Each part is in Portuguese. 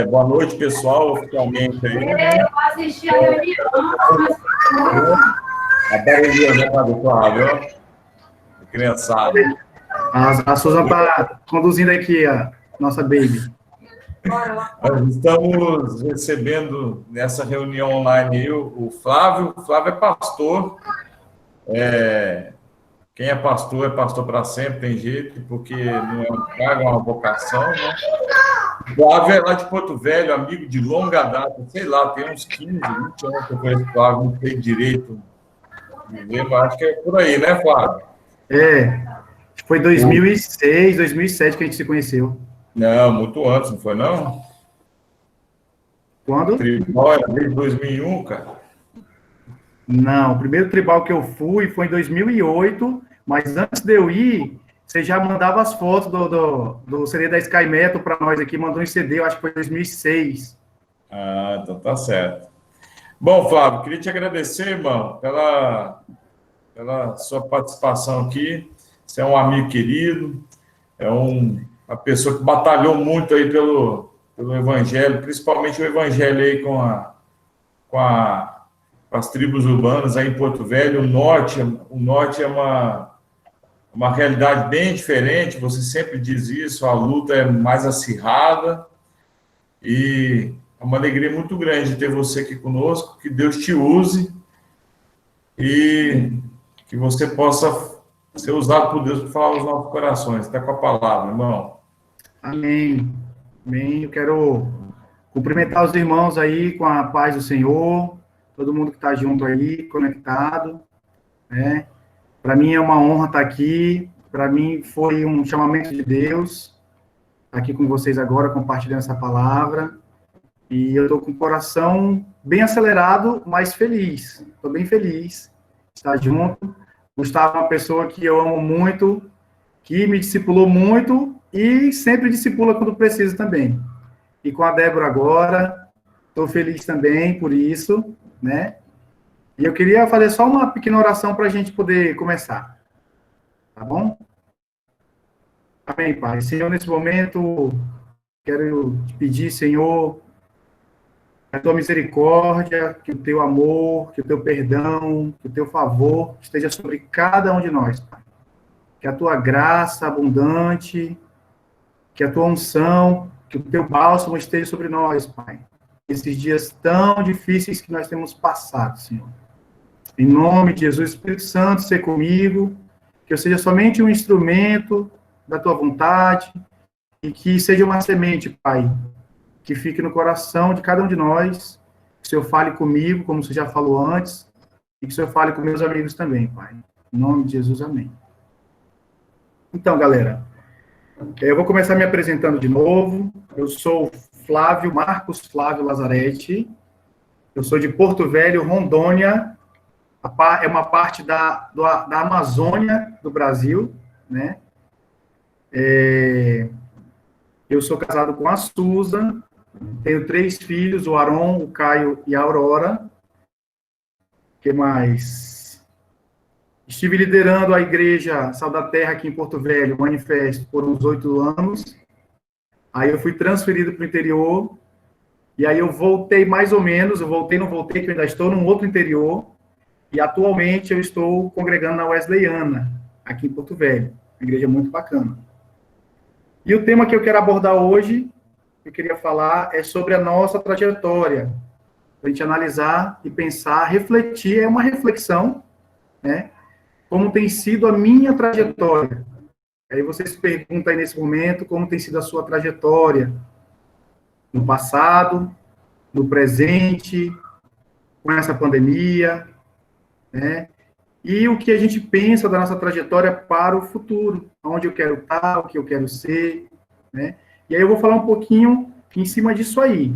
Boa noite, pessoal, oficialmente aí. Eu assisti a reunião, A barulhinha já está do Flávio, criançada. A Susan está conduzindo aqui a nossa baby. Nós estamos recebendo nessa reunião online aí o Flávio. O Flávio é pastor. Quem é pastor para sempre, tem jeito, porque não é um cargo, é uma vocação, né? O Flávio é lá de Porto Velho, amigo de longa data, sei lá, tem uns 15, 20 anos que eu conheço o Flávio, não sei direito de ver, mas acho que é por aí, né, Flávio? Foi 2006, 2007 que a gente se conheceu. Não, muito antes, não foi, não? Quando? Tribal era desde 2001, cara. Não, o primeiro tribal que eu fui foi em 2008, mas antes de eu ir, você já mandava as fotos do CD da Sky Metal para nós aqui, mandou um CD, eu acho que foi em 2006. Ah, então tá certo. Bom, Flávio, queria te agradecer, irmão, pela sua participação aqui. Você é um amigo querido, uma pessoa que batalhou muito aí pelo Evangelho, principalmente o Evangelho aí com as tribos urbanas aí em Porto Velho. O norte é uma realidade bem diferente, você sempre diz isso, a luta é mais acirrada e é uma alegria muito grande ter você aqui conosco, que Deus te use e que você possa ser usado por Deus para falar aos nossos corações. Está com a palavra, irmão. Amém. Amém. Eu quero cumprimentar os irmãos aí com a paz do Senhor, todo mundo que está junto aí, conectado, né? Para mim é uma honra estar aqui, para mim foi um chamamento de Deus, estar aqui com vocês agora, compartilhando essa palavra, e eu estou com o coração bem acelerado, mas feliz, estou bem feliz de estar junto. Gustavo é uma pessoa que eu amo muito, que me discipulou muito e sempre discipula quando precisa também. E com a Débora agora, estou feliz também por isso, né? E eu queria fazer só uma pequena oração para a gente poder começar, tá bom? Amém, Pai. Senhor, nesse momento, quero te pedir, Senhor, a tua misericórdia, que o teu amor, que o teu perdão, que o teu favor esteja sobre cada um de nós, Pai. Que a tua graça abundante, que a tua unção, que o teu bálsamo esteja sobre nós, Pai. Esses dias tão difíceis que nós temos passado, Senhor. Em nome de Jesus, Espírito Santo, seja comigo, que eu seja somente um instrumento da tua vontade e que seja uma semente, Pai, que fique no coração de cada um de nós, que o Senhor fale comigo, como você já falou antes, e que o Senhor fale com meus amigos também, Pai. Em nome de Jesus, amém. Então, galera, eu vou começar me apresentando de novo. Eu sou Marcos Flávio Lazarete. Eu sou de Porto Velho, Rondônia. É uma parte da Amazônia do Brasil, né? Eu sou casado com a Susan, tenho 3 filhos, o Aron, o Caio e a Aurora. O que mais? Estive liderando a igreja Sal da Terra aqui em Porto Velho, Manifesto, por uns 8 anos. Aí eu fui transferido para o interior, e aí eu voltei mais ou menos, não voltei, que eu ainda estou num outro interior, e atualmente eu estou congregando na Wesleyana, aqui em Porto Velho, uma igreja muito bacana. E o tema que eu quero abordar hoje, que eu queria falar, é sobre a nossa trajetória, para a gente analisar e pensar, refletir, é uma reflexão, né? Como tem sido a minha trajetória. Aí você se pergunta aí nesse momento, como tem sido a sua trajetória no passado, no presente, com essa pandemia, né? E o que a gente pensa da nossa trajetória para o futuro, onde eu quero estar, o que eu quero ser, né? E aí eu vou falar um pouquinho em cima disso aí.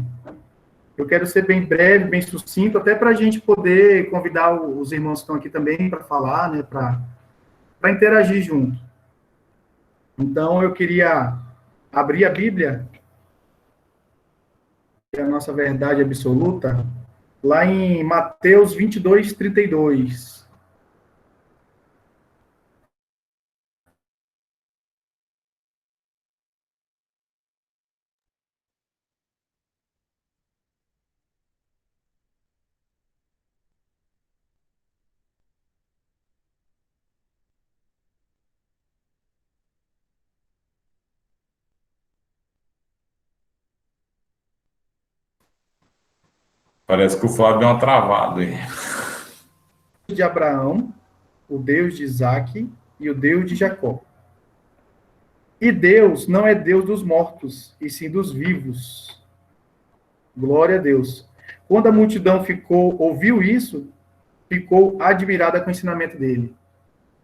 Eu quero ser bem breve, bem sucinto, até para a gente poder convidar os irmãos que estão aqui também para falar, né? Para interagir junto. Então, eu queria abrir a Bíblia, que é a nossa verdade absoluta, lá em Mateus 22, 32. Parece que o Flávio deu uma travada aí. De Abraão, o Deus de Isaac e o Deus de Jacó. E Deus não é Deus dos mortos, e sim dos vivos. Glória a Deus. Quando a multidão ouviu isso, ficou admirada com o ensinamento dele.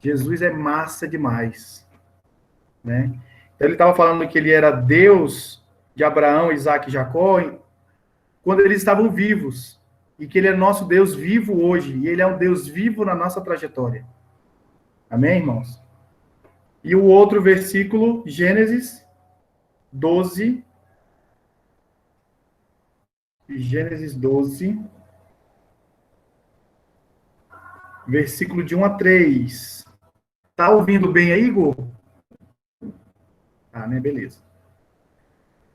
Jesus é massa demais, né? Então ele estava falando que ele era Deus de Abraão, Isaac e Jacó, quando eles estavam vivos, e que ele é nosso Deus vivo hoje, e ele é um Deus vivo na nossa trajetória. Amém, irmãos? E o outro versículo, Gênesis 12, versículo de 1 a 3. Tá ouvindo bem aí, Igor? Ah, né? Beleza.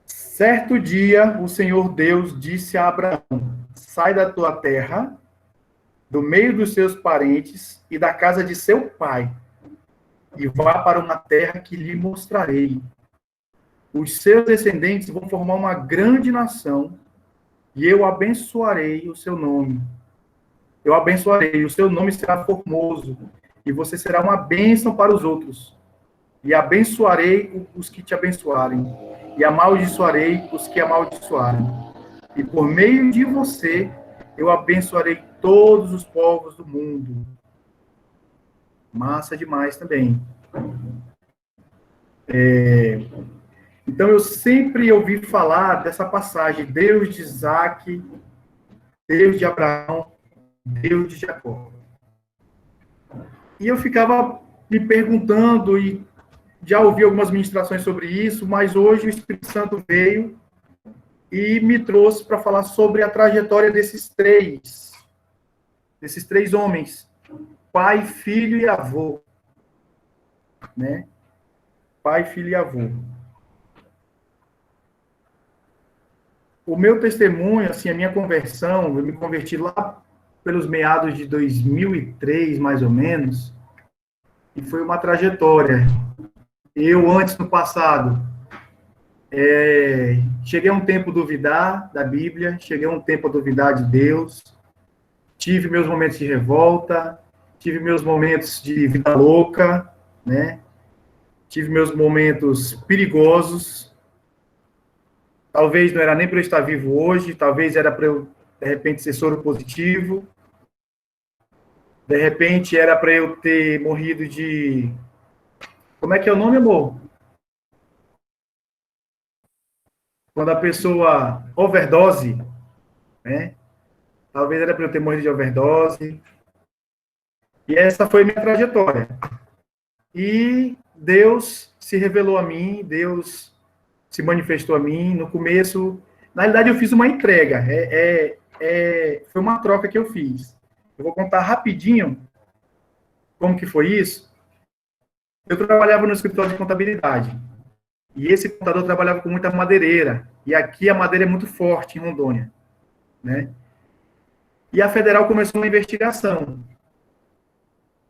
Certo dia, o Senhor Deus disse a Abraão: sai da tua terra, do meio dos seus parentes e da casa de seu pai, e vá para uma terra que lhe mostrarei. Os seus descendentes vão formar uma grande nação, e eu abençoarei o seu nome. Eu abençoarei, o seu nome será formoso, e você será uma bênção para os outros. E abençoarei os que te abençoarem, e amaldiçoarei os que amaldiçoarem. E por meio de você, eu abençoarei todos os povos do mundo. Massa demais também. Então, eu sempre ouvi falar dessa passagem, Deus de Isaac, Deus de Abraão, Deus de Jacó. E eu ficava me perguntando, e já ouvi algumas ministrações sobre isso, mas hoje o Espírito Santo veio e me trouxe para falar sobre a trajetória desses três homens, pai, filho e avô, né? Pai, filho e avô. O meu testemunho, assim, a minha conversão, eu me converti lá pelos meados de 2003, mais ou menos, e foi uma trajetória. Eu, antes, no passado, cheguei a um tempo a duvidar da Bíblia, cheguei a um tempo a duvidar de Deus, tive meus momentos de revolta, tive meus momentos de vida louca, né? Tive meus momentos perigosos. Talvez não era nem para eu estar vivo hoje, talvez era para eu, de repente, ser soro positivo. De repente, era para eu ter morrido de... Como é que é o nome, amor? Quando a pessoa overdose, né? Talvez era para eu ter morrido de overdose. E essa foi a minha trajetória. E Deus se revelou a mim, Deus se manifestou a mim. No começo, na realidade, eu fiz uma entrega. Foi uma troca que eu fiz. Eu vou contar rapidinho como que foi isso. Eu trabalhava no escritório de contabilidade. E esse contador trabalhava com muita madeireira. E aqui a madeira é muito forte em Rondônia, né? E a federal começou uma investigação.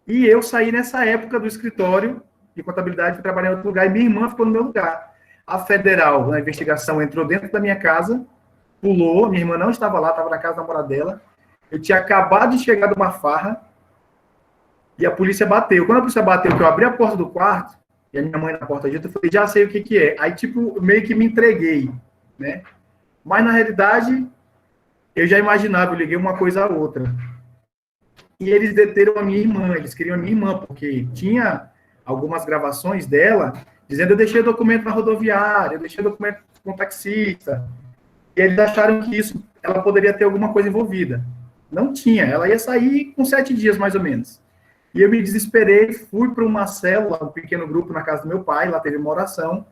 E eu saí nessa época do escritório de contabilidade para trabalhar em outro lugar, e minha irmã ficou no meu lugar. A federal, na investigação, entrou dentro da minha casa, pulou, minha irmã não estava lá, estava na casa da namorada dela. Eu tinha acabado de chegar de uma farra, e a polícia bateu. Quando a polícia bateu, que eu abri a porta do quarto, e a minha mãe na porta junto, eu falei, já sei o que que é. Aí, tipo, meio que me entreguei, né? Mas, na realidade, eu já imaginava, eu liguei uma coisa à outra. E eles deteram a minha irmã, eles queriam a minha irmã, porque tinha algumas gravações dela, dizendo, eu deixei documento na rodoviária, eu deixei documento com o taxista. E eles acharam que isso, ela poderia ter alguma coisa envolvida. Não tinha, ela ia sair com 7 dias, mais ou menos. E eu me desesperei, fui para uma célula, um pequeno grupo na casa do meu pai, lá teve uma oração,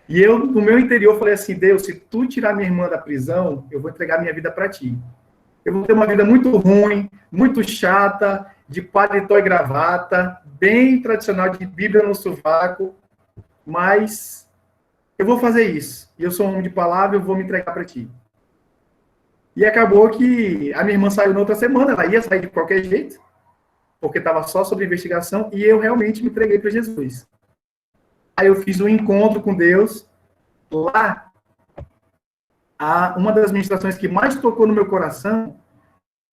e eu, no meu interior, falei assim, Deus, se tu tirar minha irmã da prisão, eu vou entregar minha vida para ti. Eu vou ter uma vida muito ruim, muito chata, de paletó e gravata, bem tradicional, de Bíblia no sovaco, mas eu vou fazer isso. E eu sou um homem de palavra, eu vou me entregar para ti. E acabou que a minha irmã saiu na outra semana, ela ia sair de qualquer jeito, porque estava só sobre investigação, e eu realmente me entreguei para Jesus. Aí eu fiz um encontro com Deus lá. uma das ministrações que mais tocou no meu coração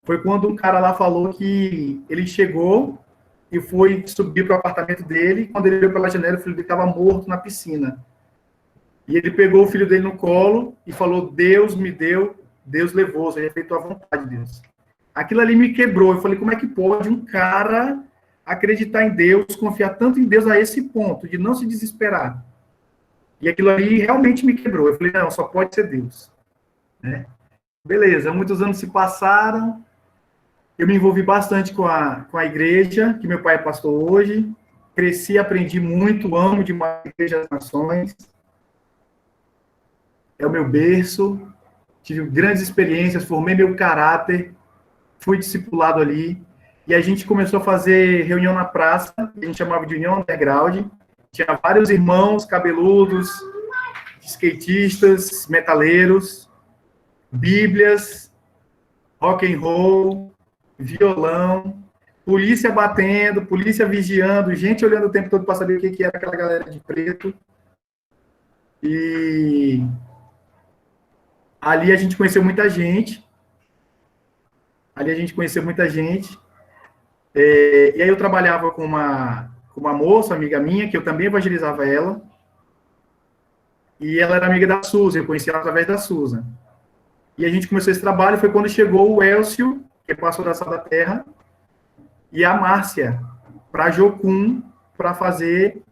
foi quando um cara lá falou que ele chegou e foi subir para o apartamento dele, e quando ele veio pela janela, o filho dele estava morto na piscina. E ele pegou o filho dele no colo e falou, Deus me deu, Deus levou, seja feito a vontade de Deus. Aquilo ali me quebrou. Eu falei, como é que pode um cara acreditar em Deus, confiar tanto em Deus a esse ponto, de não se desesperar? E aquilo ali realmente me quebrou. Eu falei, não, só pode ser Deus. Né? Beleza, muitos anos se passaram, eu me envolvi bastante com a igreja, que meu pai é pastor hoje, cresci, aprendi muito, amo demais a Igreja das Nações, é o meu berço, tive grandes experiências, formei meu caráter, fui discipulado ali, e a gente começou a fazer reunião na praça, que a gente chamava de União Underground, tinha vários irmãos cabeludos, skatistas, metaleiros, bíblias, rock and roll, violão, polícia batendo, polícia vigiando, gente olhando o tempo todo para saber o que era aquela galera de preto. E ali a gente conheceu muita gente. E aí eu trabalhava com uma moça, amiga minha, que eu também evangelizava ela. E ela era amiga da Susan, eu conheci ela através da Susan. E a gente começou esse trabalho, foi quando chegou o Elcio, que é pastor da Sal da Terra, e a Márcia, para Jocum, para fazer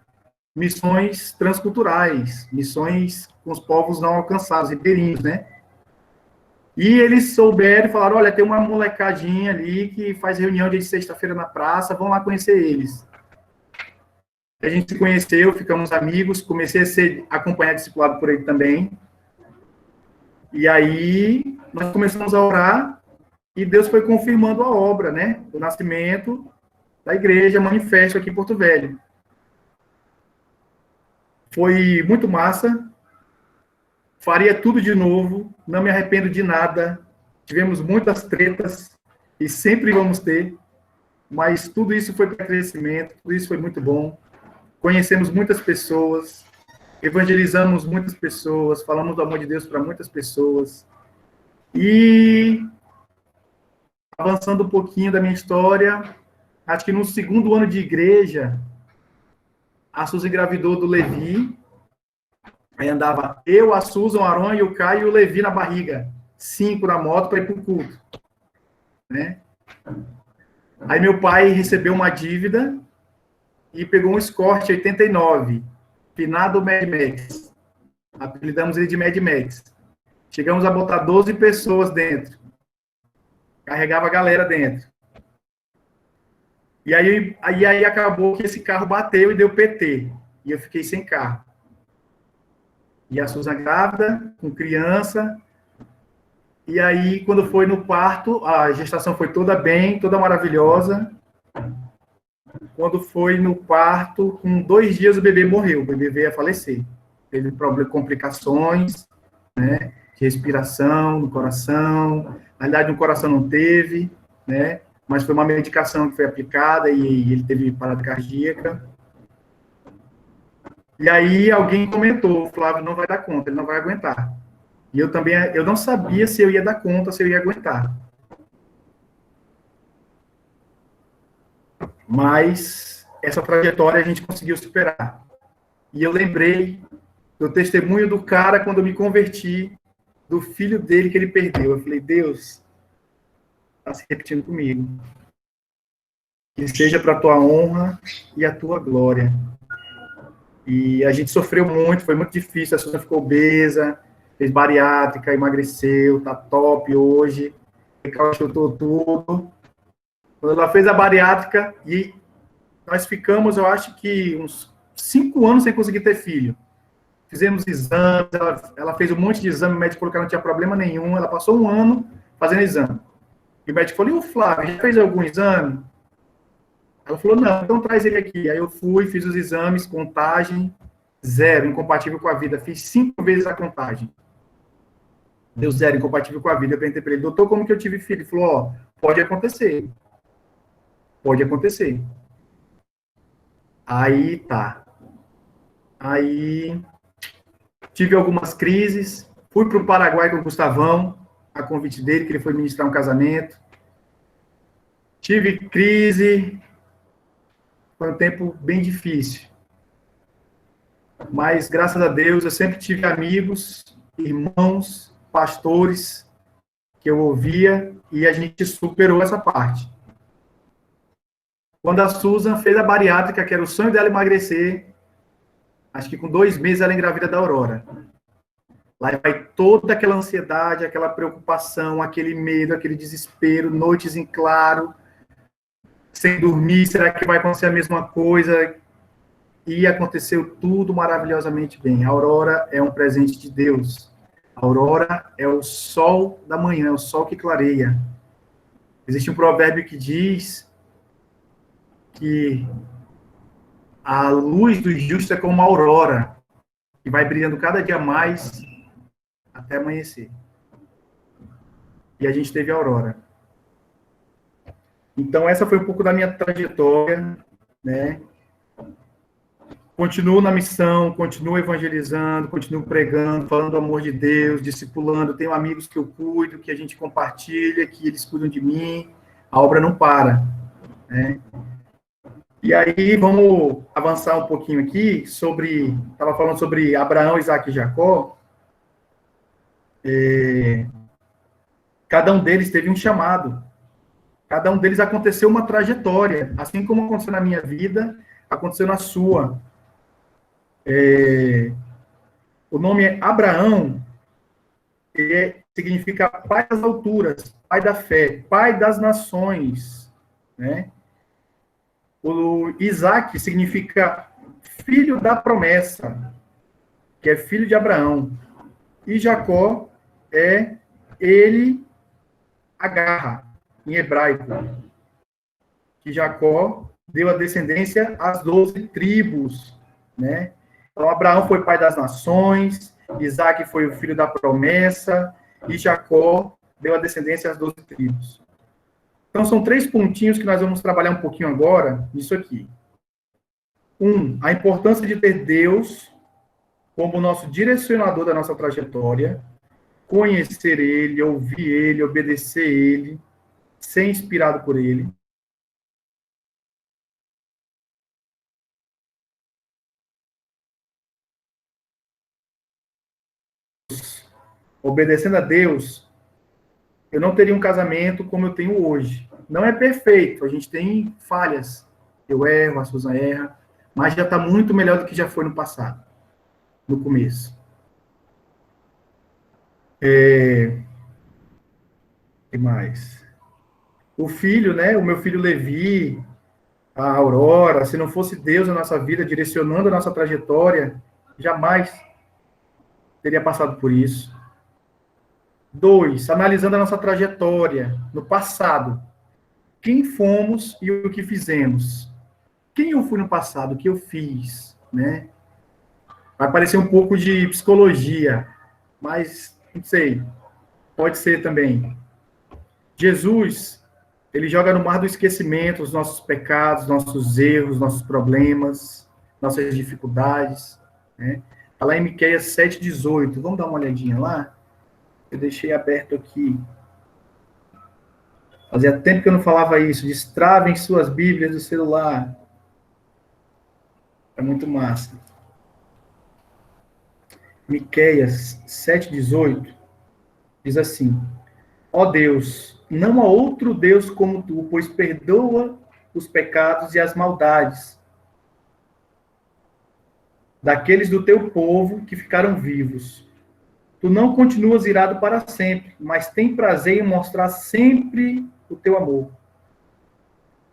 missões transculturais, missões com os povos não alcançados, ribeirinhos, né? E eles souberam e falaram, olha, tem uma molecadinha ali que faz reunião de sexta-feira na praça, vão lá conhecer eles. A gente se conheceu, ficamos amigos, comecei a ser acompanhado, discipulado por ele também. E aí, nós começamos a orar, e Deus foi confirmando a obra, né? O nascimento da igreja, manifesto aqui em Porto Velho. Foi muito massa. Faria tudo de novo. Não me arrependo de nada. Tivemos muitas tretas e sempre vamos ter. Mas tudo isso foi para crescimento. Tudo isso foi muito bom. Conhecemos muitas pessoas. Evangelizamos muitas pessoas. Falamos do amor de Deus para muitas pessoas. E avançando um pouquinho da minha história, acho que no segundo ano de igreja, a Suzy engravidou do Levi, aí andava eu, a Susan, o Aron e o Caio e o Levi na barriga, 5 na moto para ir para o culto, né? Aí meu pai recebeu uma dívida e pegou um Escort 89, finado Mad Max, apelidamos ele de Mad Max. Chegamos a botar 12 pessoas dentro, carregava a galera dentro. E aí acabou que esse carro bateu e deu PT. E eu fiquei sem carro. E a Susan grávida, com criança. E aí, quando foi no parto, a gestação foi toda bem, toda maravilhosa. Quando foi no parto, com 2 dias o bebê morreu. O bebê veio a falecer. Teve complicações, né? De respiração no coração. Na verdade, no coração não teve, né? Mas foi uma medicação que foi aplicada e ele teve parada cardíaca. E aí alguém comentou, o Flávio não vai dar conta, ele não vai aguentar. E eu não sabia se eu ia dar conta, se eu ia aguentar. Mas essa trajetória a gente conseguiu superar. E eu lembrei do testemunho do cara quando eu me converti, do filho dele que ele perdeu. Eu falei, Deus, está se repetindo comigo. Que seja para a tua honra e a tua glória. E a gente sofreu muito, foi muito difícil. A Susan ficou obesa, fez bariátrica, emagreceu, tá top hoje, recalchutou tudo. Quando ela fez a bariátrica, e nós ficamos, eu acho que uns 5 anos sem conseguir ter filho. Fizemos exames, ela fez um monte de exame, o médico falou que ela não tinha problema nenhum, ela passou 1 ano fazendo exame. E o médico falou, e o Flávio, já fez algum exame? Ela falou, não, então traz ele aqui. Aí eu fui, fiz os exames, contagem, 0, incompatível com a vida. Fiz 5 vezes a contagem. Deu 0, incompatível com a vida. Eu perguntei para ele, doutor, como que eu tive filho? Ele falou, ó, pode acontecer. Pode acontecer. Aí, tá. Aí, tive algumas crises, Fui para o Paraguai com o Gustavão, a convite dele, que ele foi ministrar um casamento. Tive crise, foi um tempo bem difícil. Mas, graças a Deus, eu sempre tive amigos, irmãos, pastores, que eu ouvia, e a gente superou essa parte. Quando a Susan fez a bariátrica, que era o sonho dela emagrecer, acho que com 2 meses ela engravida da Aurora. Lá vai toda aquela ansiedade, aquela preocupação, aquele medo, aquele desespero, noites em claro, sem dormir, será que vai acontecer a mesma coisa? E aconteceu tudo maravilhosamente bem. A Aurora é um presente de Deus. A Aurora é o sol da manhã, é o sol que clareia. Existe um provérbio que diz que a luz do justo é como uma aurora, que vai brilhando cada dia mais até amanhecer. E a gente teve a Aurora. Então, essa foi um pouco da minha trajetória, né? Continuo na missão, continuo evangelizando, continuo pregando, falando do amor de Deus, discipulando. Tenho amigos que eu cuido, que a gente compartilha, que eles cuidam de mim. A obra não para, né? E aí, vamos avançar um pouquinho aqui estava falando sobre Abraão, Isaac e Jacó. Cada um deles teve um chamado. Cada um deles aconteceu uma trajetória. Assim como aconteceu na minha vida, aconteceu na sua. O nome é Abraão, significa pai das alturas, pai da fé, pai das nações, né? O Isaac significa filho da promessa, que é filho de Abraão. E Jacó é ele agarra, em hebraico. Que Jacó deu a descendência às 12 tribos, né? Então, Abraão foi pai das nações, Isaac foi o filho da promessa, e Jacó deu a descendência às 12 tribos. Então, são 3 pontinhos que nós vamos trabalhar um pouquinho agora, nisso aqui. 1, a importância de ter Deus como nosso direcionador da nossa trajetória, conhecer Ele, ouvir Ele, obedecer Ele, ser inspirado por Ele. Obedecendo a Deus, eu não teria um casamento como eu tenho hoje. Não é perfeito, a gente tem falhas. Eu erro, a Susan erra, mas já está muito melhor do que já foi no passado, no começo. O que mais? O filho, né? O meu filho Levi, a Aurora, se não fosse Deus na nossa vida, direcionando a nossa trajetória, jamais teria passado por isso. 2, analisando a nossa trajetória no passado. Quem fomos e o que fizemos? Quem eu fui no passado, o que eu fiz, né? Vai parecer um pouco de psicologia, mas não sei, pode ser também. Jesus, ele joga no mar do esquecimento os nossos pecados, nossos erros, nossos problemas, nossas dificuldades, né? Está lá em Miqueias 7,18. Vamos dar uma olhadinha lá? Eu deixei aberto aqui. Fazia tempo que eu não falava isso. Destravem suas Bíblias do celular. É muito massa. Miqueias 7,18 diz assim: ó Deus, não há outro Deus como tu, pois perdoa os pecados e as maldades daqueles do teu povo que ficaram vivos. Tu não continuas irado para sempre, mas tem prazer em mostrar sempre o teu amor.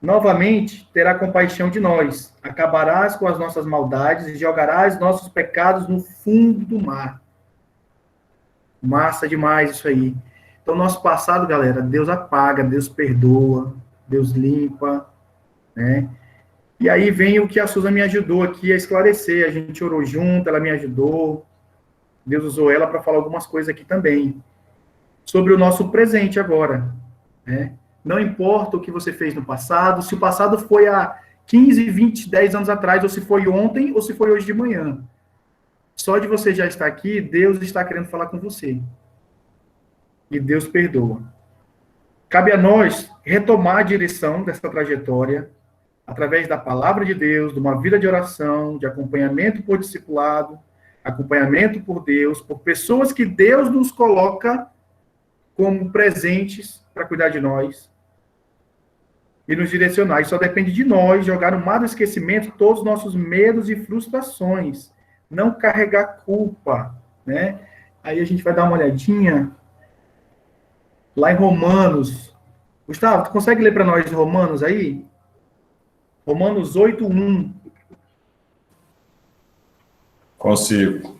Novamente terá compaixão de nós, acabarás com as nossas maldades e jogarás nossos pecados no fundo do mar. Massa demais isso aí. Então, nosso passado, galera, Deus apaga, Deus perdoa, Deus limpa, né? E aí vem o que a Susan me ajudou aqui a esclarecer. A gente orou junto, ela me ajudou. Deus usou ela para falar algumas coisas aqui também. Sobre o nosso presente agora, né? Não importa o que você fez no passado, se o passado foi há 15, 20, 10 anos atrás, ou se foi ontem, ou se foi hoje de manhã. Só de você já estar aqui, Deus está querendo falar com você. E Deus perdoa. Cabe a nós retomar a direção dessa trajetória através da palavra de Deus, de uma vida de oração, de acompanhamento por discipulado, acompanhamento por Deus, por pessoas que Deus nos coloca como presentes para cuidar de nós e nos direcionar. E só depende de nós jogar no mar do esquecimento todos os nossos medos e frustrações. Não carregar culpa, né? Aí a gente vai dar uma olhadinha lá em Romanos. Gustavo, tu consegue ler para nós Romanos aí? Romanos 8:1. Consigo.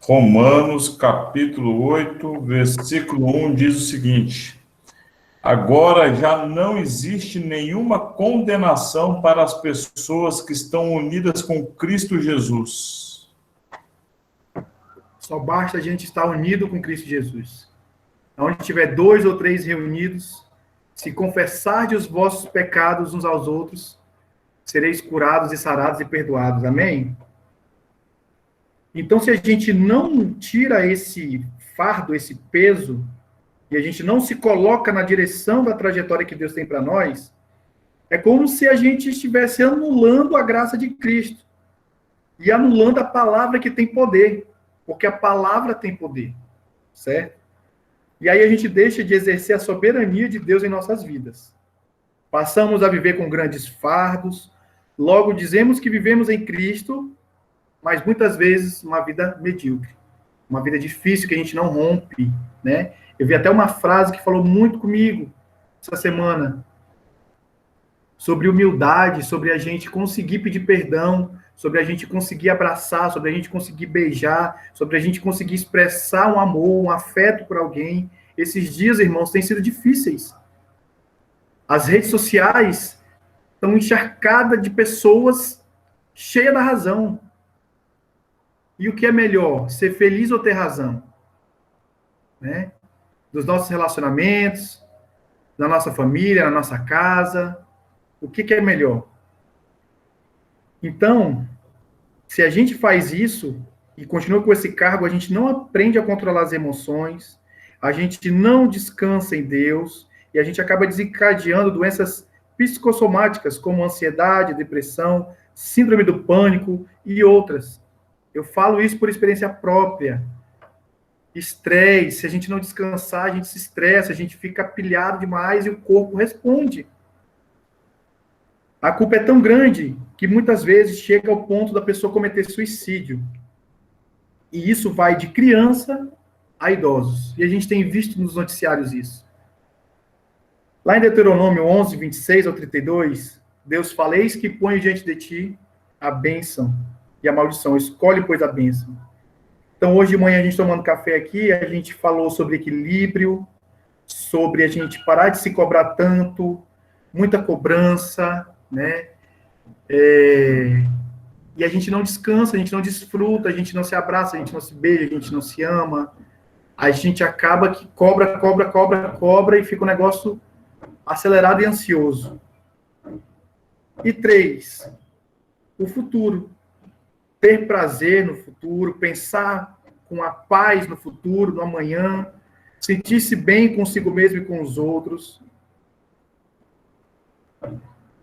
Romanos, capítulo 8, versículo 1, diz o seguinte: agora já não existe nenhuma condenação para as pessoas que estão unidas com Cristo Jesus. Só basta a gente estar unido com Cristo Jesus. Onde tiver 2 ou 3 reunidos, se confessardes os vossos pecados uns aos outros, sereis curados e sarados e perdoados. Amém? Então, se a gente não tira esse fardo, esse peso, e a gente não se coloca na direção da trajetória que Deus tem para nós, é como se a gente estivesse anulando a graça de Cristo e anulando a palavra que tem poder, porque a palavra tem poder, certo? E aí a gente deixa de exercer a soberania de Deus em nossas vidas. Passamos a viver com grandes fardos, logo dizemos que vivemos em Cristo, mas muitas vezes uma vida medíocre, uma vida difícil que a gente não rompe, né? Eu vi até uma frase que falou muito comigo essa semana, sobre humildade, sobre a gente conseguir pedir perdão, sobre a gente conseguir abraçar, sobre a gente conseguir beijar, sobre a gente conseguir expressar um amor, um afeto por alguém. Esses dias, irmãos, têm sido difíceis. As redes sociais estão encharcadas de pessoas cheias da razão. E o que é melhor, ser feliz ou ter razão? Né? Dos nossos relacionamentos, da nossa família, na nossa casa. O que é melhor? Então, se a gente faz isso e continua com esse cargo, a gente não aprende a controlar as emoções, a gente não descansa em Deus e a gente acaba desencadeando doenças psicossomáticas como ansiedade, depressão, síndrome do pânico e outras. Eu falo isso por experiência própria. Estresse, se a gente não descansar, a gente se estressa, a gente fica pilhado demais e o corpo responde. A culpa é tão grande que muitas vezes chega ao ponto da pessoa cometer suicídio. E isso vai de criança a idosos. E a gente tem visto nos noticiários isso. Lá em Deuteronômio 11, 26 ao 32, Deus fala: eis que ponho diante de ti a bênção e a maldição. Escolhe, pois, a bênção. Então, hoje de manhã, a gente tomando café aqui, a gente falou sobre equilíbrio, sobre a gente parar de se cobrar tanto, muita cobrança, né? E a gente não descansa, a gente não desfruta, a gente não se abraça, a gente não se beija, a gente não se ama. A gente acaba que cobra e fica um negócio acelerado e ansioso. E 3, o futuro. Ter prazer no futuro, pensar com a paz no futuro, no amanhã, sentir-se bem consigo mesmo e com os outros.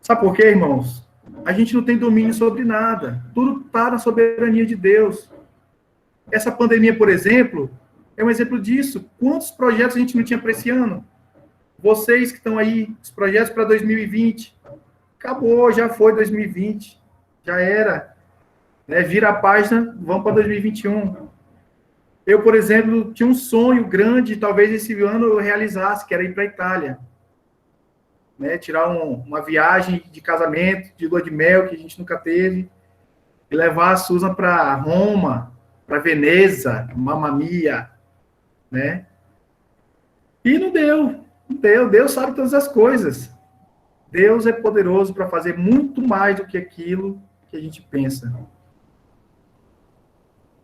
Sabe por quê, irmãos? A gente não tem domínio sobre nada. Tudo está na soberania de Deus. Essa pandemia, por exemplo, é um exemplo disso. Quantos projetos a gente não tinha para esse ano? Vocês que estão aí, os projetos para 2020. Acabou, já foi 2020. Já era. Né? Vira a página, vamos para 2021. Eu, por exemplo, tinha um sonho grande, talvez esse ano eu realizasse, que era ir para a Itália. Né? Tirar uma viagem de casamento, de lua de mel, que a gente nunca teve, e levar a Susan para Roma, para Veneza, Mamma Mia, né? E não deu. Deus sabe todas as coisas. Deus é poderoso para fazer muito mais do que aquilo que a gente pensa.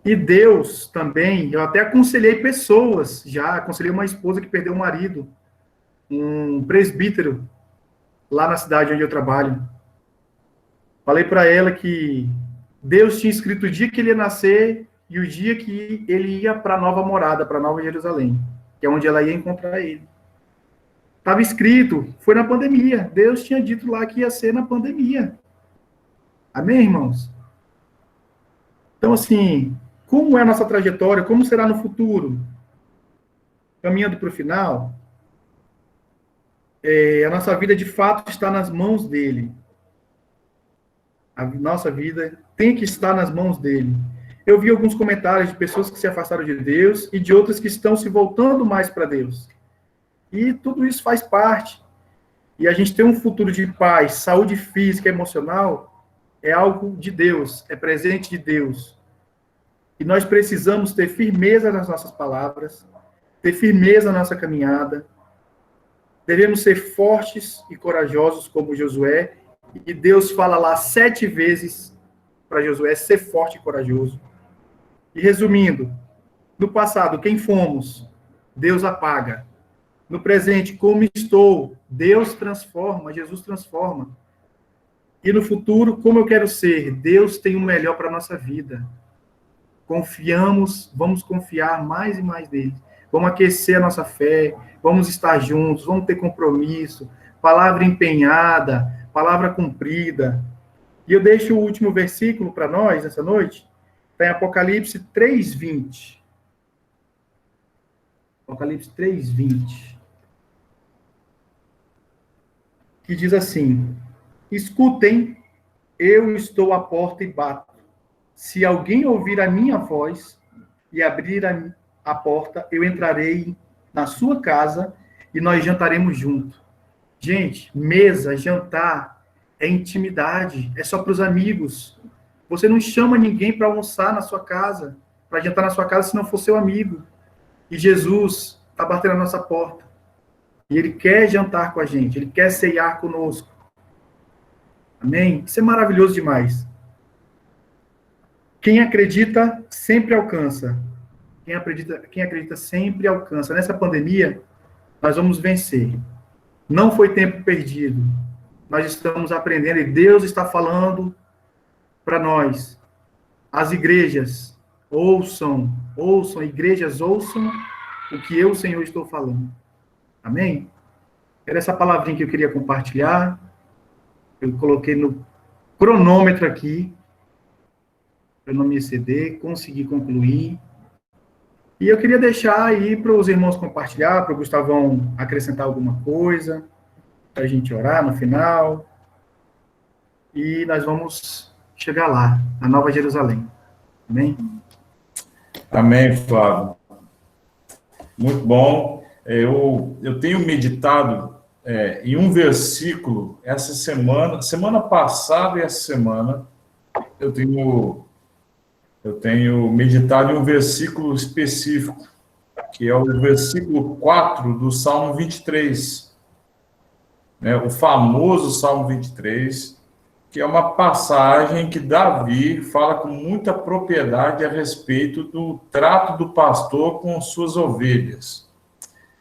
E Deus também, eu até aconselhei pessoas, já aconselhei uma esposa que perdeu o marido, um presbítero, lá na cidade onde eu trabalho. Falei para ela que Deus tinha escrito o dia que ele ia nascer e o dia que ele ia para a nova morada, para a Nova Jerusalém, que é onde ela ia encontrar ele. Estava escrito, foi na pandemia. Deus tinha dito lá que ia ser na pandemia. Amém, irmãos? Então, assim, como é a nossa trajetória? Como será no futuro? Caminhando para o final, a nossa vida, de fato, está nas mãos dele. A nossa vida tem que estar nas mãos dele. Eu vi alguns comentários de pessoas que se afastaram de Deus e de outras que estão se voltando mais para Deus. E tudo isso faz parte. E a gente ter um futuro de paz, saúde física e emocional, é algo de Deus, é presente de Deus. E nós precisamos ter firmeza nas nossas palavras, ter firmeza na nossa caminhada. Devemos ser fortes e corajosos como Josué. E Deus fala lá 7 vezes para Josué ser forte e corajoso. E resumindo, no passado, quem fomos? Deus apaga. No presente, como estou? Deus transforma, Jesus transforma. E no futuro, como eu quero ser? Deus tem o melhor para a nossa vida. Confiamos, vamos confiar mais e mais nele. Vamos aquecer a nossa fé, vamos estar juntos, vamos ter compromisso, palavra empenhada, palavra cumprida. E eu deixo o último versículo para nós, essa noite, está em Apocalipse 3:20. Apocalipse 3:20. Que diz assim: escutem, eu estou à porta e bato. Se alguém ouvir a minha voz e abrir a porta, eu entrarei na sua casa e nós jantaremos junto. Gente, mesa, jantar, é intimidade, é só para os amigos. Você não chama ninguém para almoçar na sua casa, para jantar na sua casa, se não for seu amigo. E Jesus está batendo na nossa porta. E ele quer jantar com a gente, ele quer ceiar conosco. Amém? Isso é maravilhoso demais. Quem acredita sempre alcança. Quem acredita sempre alcança. Nessa pandemia, nós vamos vencer. Não foi tempo perdido. Nós estamos aprendendo e Deus está falando para nós. As igrejas ouçam, igrejas ouçam o que eu, Senhor, estou falando. Amém? Era essa palavrinha que eu queria compartilhar. Eu coloquei no cronômetro aqui, para não me exceder, conseguir concluir. E eu queria deixar aí para os irmãos compartilhar, para o Gustavão acrescentar alguma coisa, para a gente orar no final. E nós vamos chegar lá, na Nova Jerusalém. Amém? Amém, Flávio. Muito bom. Eu tenho meditado em um versículo essa semana passada e essa semana, eu tenho meditado em um versículo específico, que é o versículo 4 do Salmo 23, né? O famoso Salmo 23, que é uma passagem que Davi fala com muita propriedade a respeito do trato do pastor com suas ovelhas.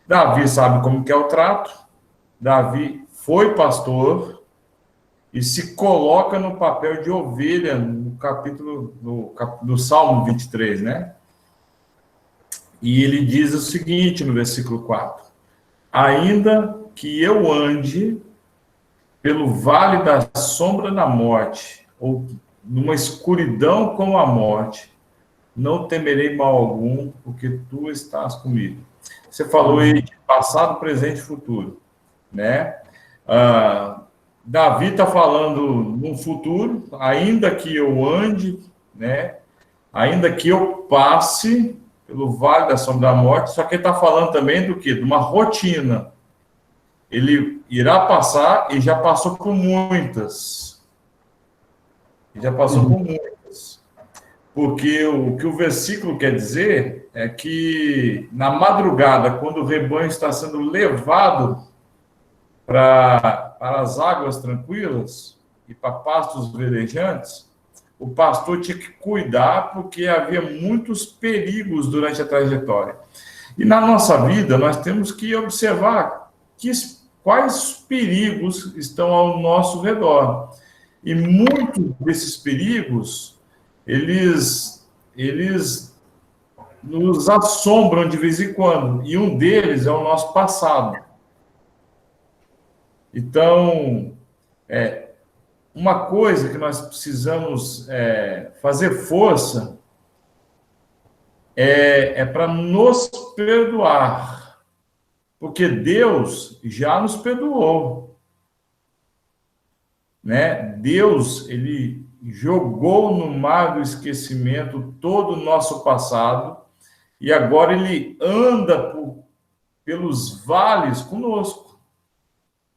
Davi sabe como que é o trato, Davi foi pastor e se coloca no papel de ovelha no Salmo 23, né? E ele diz o seguinte no versículo 4: ainda que eu ande pelo vale da sombra da morte, ou numa escuridão como a morte, não temerei mal algum, porque tu estás comigo. Você falou aí de passado, presente e futuro, né? Davi está falando no futuro, ainda que eu ande, né? Ainda que eu passe pelo vale da sombra da morte, só que ele está falando também do quê? De uma rotina. Ele irá passar e já passou por muitas. Porque o que o versículo quer dizer é que na madrugada, quando o rebanho está sendo levado para as águas tranquilas e para pastos verdejantes, o pastor tinha que cuidar porque havia muitos perigos durante a trajetória. E na nossa vida, nós temos que observar quais perigos estão ao nosso redor. E muitos desses perigos eles nos assombram de vez em quando, e um deles é o nosso passado. Então, uma coisa que nós precisamos fazer força é para nos perdoar, porque Deus já nos perdoou, né? Deus, ele jogou no mar do esquecimento todo o nosso passado e agora ele anda pelos vales conosco.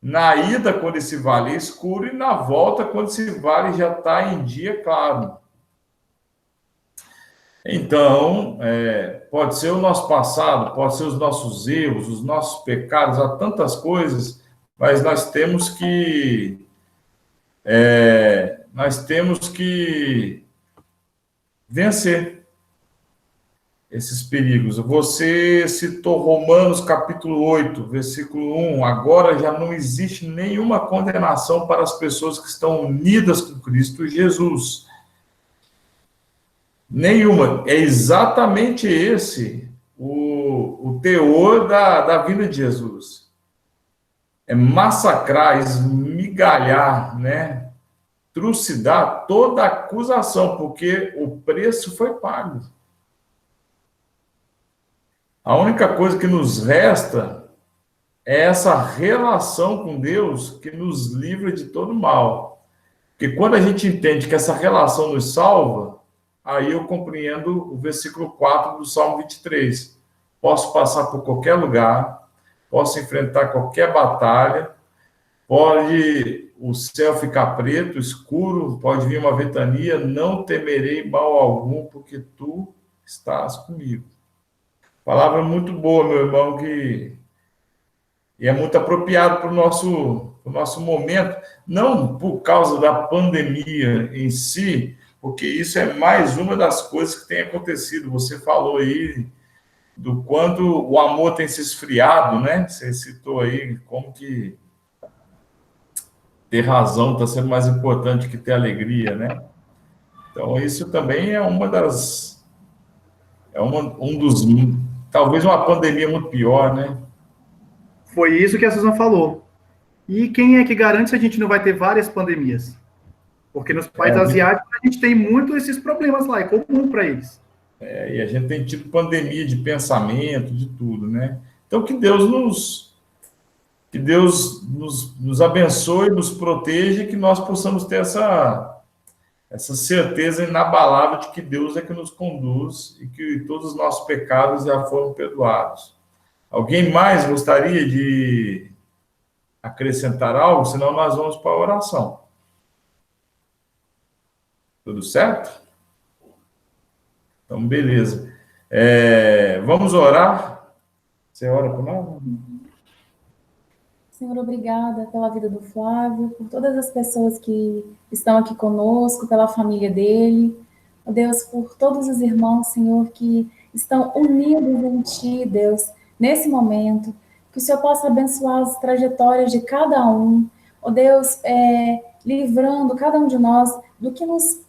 Na ida, quando esse vale é escuro, e na volta, quando esse vale já está em dia claro. Então, pode ser o nosso passado, pode ser os nossos erros, os nossos pecados, há tantas coisas, mas nós temos que vencer esses perigos. Você citou Romanos capítulo 8, versículo 1. Agora já não existe nenhuma condenação para as pessoas que estão unidas com Cristo Jesus. Nenhuma. É exatamente esse o teor da vinda de Jesus. É massacrar, esmigalhar, né? Trucidar toda acusação, porque o preço foi pago. A única coisa que nos resta é essa relação com Deus que nos livra de todo mal. Porque quando a gente entende que essa relação nos salva, aí eu compreendo o versículo 4 do Salmo 23. Posso passar por qualquer lugar, posso enfrentar qualquer batalha, pode o céu ficar preto, escuro, pode vir uma ventania, não temerei mal algum, porque tu estás comigo. Palavra muito boa, meu irmão, e é muito apropriado para o nosso momento, não por causa da pandemia em si, porque isso é mais uma das coisas que tem acontecido. Você falou aí do quanto o amor tem se esfriado, né? Você citou aí como que ter razão está sendo mais importante que ter alegria, né? Então, isso também é um dos... Talvez uma pandemia muito pior, né? Foi isso que a Susan falou. E quem é que garante se a gente não vai ter várias pandemias? Porque nos países asiáticos a gente tem muito esses problemas lá, é comum para eles. E a gente tem tido pandemia de pensamento, de tudo, né? Então, que Deus nos abençoe, nos proteja, e que nós possamos ter essa certeza inabalável de que Deus é que nos conduz e que todos os nossos pecados já foram perdoados. Alguém mais gostaria de acrescentar algo? Senão nós vamos para a oração. Tudo certo? Então, beleza. Vamos orar? Você ora por nós? Senhor, obrigada pela vida do Flávio, por todas as pessoas que estão aqui conosco, pela família dele. Ó Deus, por todos os irmãos, Senhor, que estão unidos em Ti, Deus, nesse momento. Que o Senhor possa abençoar as trajetórias de cada um. Ó Deus, livrando cada um de nós do que nos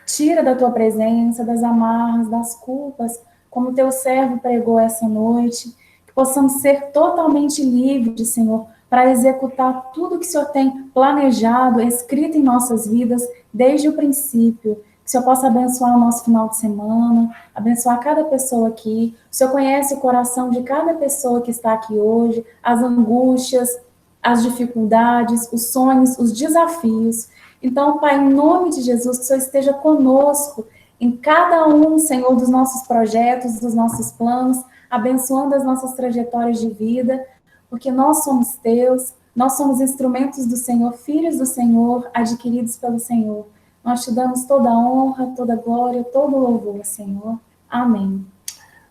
tira da Tua presença, das amarras, das culpas, como Teu servo pregou essa noite. Possamos ser totalmente livres, Senhor, para executar tudo que o Senhor tem planejado, escrito em nossas vidas, desde o princípio. Que o Senhor possa abençoar o nosso final de semana, abençoar cada pessoa aqui. O Senhor conhece o coração de cada pessoa que está aqui hoje, as angústias, as dificuldades, os sonhos, os desafios. Então, Pai, em nome de Jesus, que o Senhor esteja conosco em cada um, Senhor, dos nossos projetos, dos nossos planos, abençoando as nossas trajetórias de vida, porque nós somos teus, nós somos instrumentos do Senhor, filhos do Senhor, adquiridos pelo Senhor. Nós te damos toda a honra, toda a glória, todo o louvor, Senhor. Amém.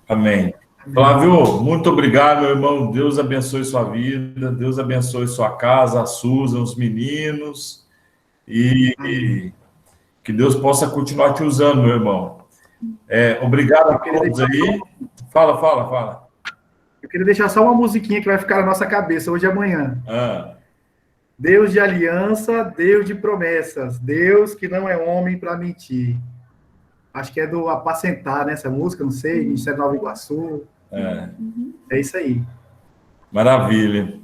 Amém. Flávio, muito obrigado, meu irmão. Deus abençoe sua vida, Deus abençoe sua casa, a Susan, os meninos, e que Deus possa continuar te usando, meu irmão. Obrigado a todos aí. Fala. Eu queria deixar só uma musiquinha que vai ficar na nossa cabeça hoje e amanhã. Deus de aliança, Deus de promessas, Deus que não é homem para mentir. Acho que é do Apacentar, né? Essa música, não sei, Ministério Nova Iguaçu. É, É isso aí. maravilha.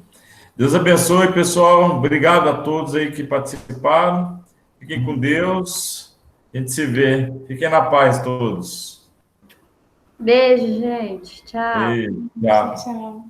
Deus abençoe, pessoal. Obrigado a todos aí que participaram. Fiquem com Deus. A gente se vê. Fiquem na paz todos. Beijo, gente. Tchau. E, tchau. Tchau.